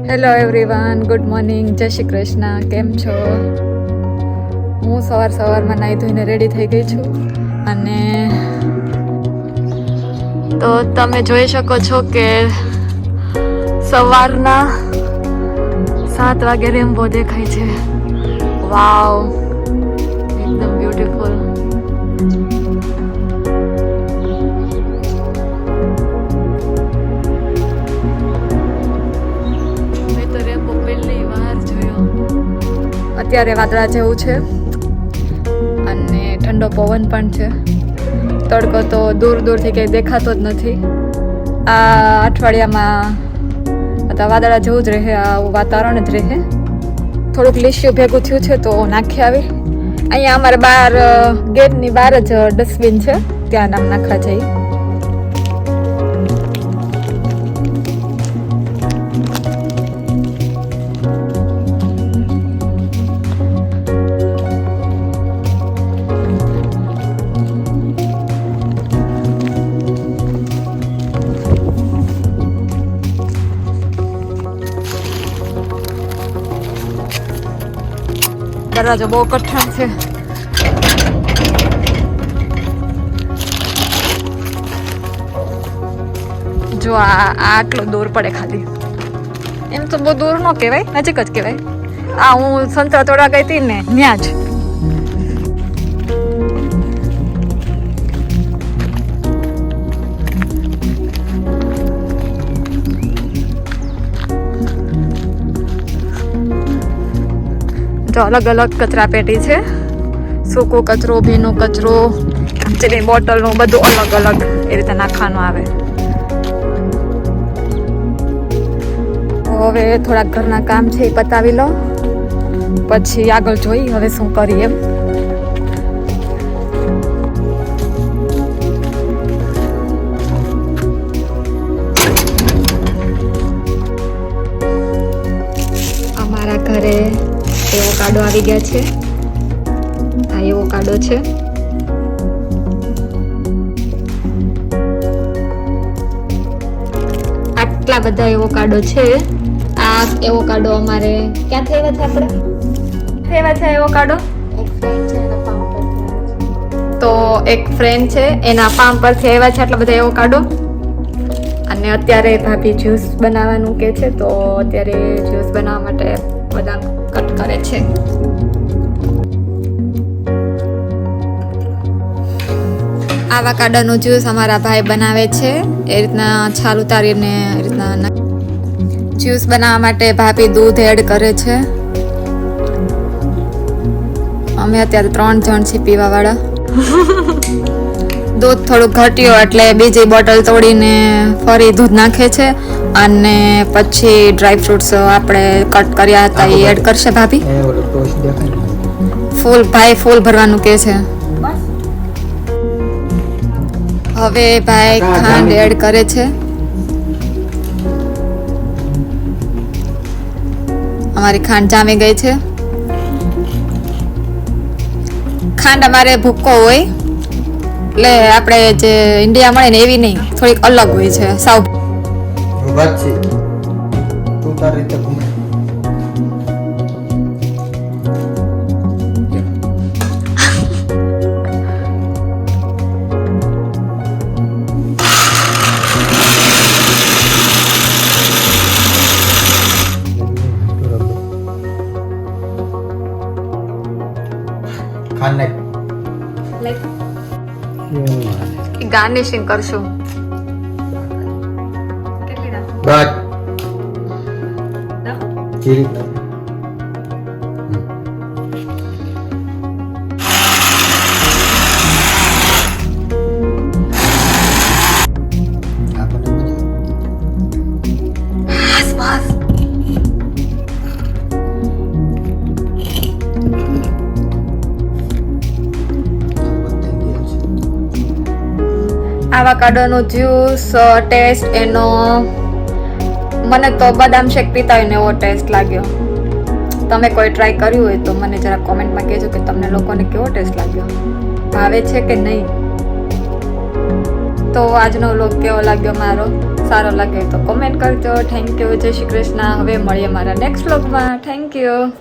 Hello everyone, good morning, જય શ્રી કૃષ્ણ. કેમ છો? હું સવારમાં નાહી ધોઈને રેડી થઈ ગઈ છું અને તો તમે જોઈ શકો છો કે સવારના 7 વાગે રેમ્બો દેખાય છે. વાવ, એકદમ બ્યુટીફુલ. અત્યારે વાદળા જેવું છે અને ઠંડો પવન પણ છે. તડકો તો દૂરથી કંઈ દેખાતો જ નથી. આ અઠવાડિયામાં અથવા વાદળા જેવું જ રહે, આવું વાતાવરણ જ રહે. થોડુંક લીસ્યું ભેગું થયું છે તો નાખી આવી. અહીંયા અમારે બહાર ગેટની બહાર જ ડસ્ટબિન છે, ત્યાં નામ નાખવા જઈએ. દરવાજો બહુ કઠણ છે. જો આટલું દૂર પડે ખાલી. એમ તો બહુ દૂર ન કહેવાય, નજીક જ કહેવાય. હું સંતરા તોડવા ગઈ હતી ને ત્યાં જ. તો અલગ અલગ કચરા પેટી છે. સૂકો કચરો, ભીનો કચરો, કાચની બોટલનું બધું અલગ અલગ એ રીતે નાખવાનું આવે. હવે થોડાક ઘરના કામ છે એ પતાવી લો, પછી આગળ જોઈ હવે શું કરીએ. અમારા ઘરે એવોકાડો આવી ગયા છે. આ એવોકાડો છે. આટલા બધા એવોકાડો છે. આ એવોકાડો અમારે ક્યાંથી આવ્યા છે? આપણે આવ્યા છે એવોકાડો તો એક ફ્રેન્ડ છે એના ફાર્મ પરથી આવ્યા છે આટલા બધા એવોકાડો. અને અત્યારે ભાભી જ્યુસ બનાવવાનું કે છે, તો અત્યારે જ્યુસ બનાવવા માટે બદામ કટ કરે છે. આવાકાડોનું જ્યુસ અમારા ભાઈ બનાવે છે. એ રીતના છાલ ઉતારીને એ રીતના જ્યુસ બનાવવા માટે ભાભી દૂધ એડ કરે છે. અમે અત્યારે 3 જણ છીએ પીવા વાળા. દૂધ થોડું ઘટ્યું એટલે બીજી બોટલ તોડીને ફરી દૂધ નાખે છે અને પછી ડ્રાય ફ્રૂટ્સ આપણે કટ કર્યા હતા એ એડ કરશે ભાભી. ફૂલ ભરવાનું કે છે. હવે ભાઈ ખાંડ એડ કરે છે. અમારી ખાંડ જામી ગઈ છે. ખાંડ અમારે ભૂક્કો હોય, એટલે આપણે જે ઇન્ડિયા મળે ને એવી નહીં, થોડીક અલગ હોય છે સાવ. ગાર્નિશિંગ કરશું. આવાકાડોનો જ્યુસ ટેસ્ટ એનો મને તો બદામ શેક પીતા હોય ને એવો ટેસ્ટ લાગ્યો. તમે કોઈ ટ્રાય કર્યું હોય તો મને જરા કોમેન્ટમાં કહેજો કે તમને લોકોને કેવો ટેસ્ટ લાગ્યો, ભાવે છે કે નહીં. તો આજનો વ્લોગ કેવો લાગ્યો મારો સારો લાગે તો કોમેન્ટ કરજો. Thank you. જય શ્રી કૃષ્ણ. હવે મળીએ મારા નેક્સ્ટ વ્લોગમાં. Thank you.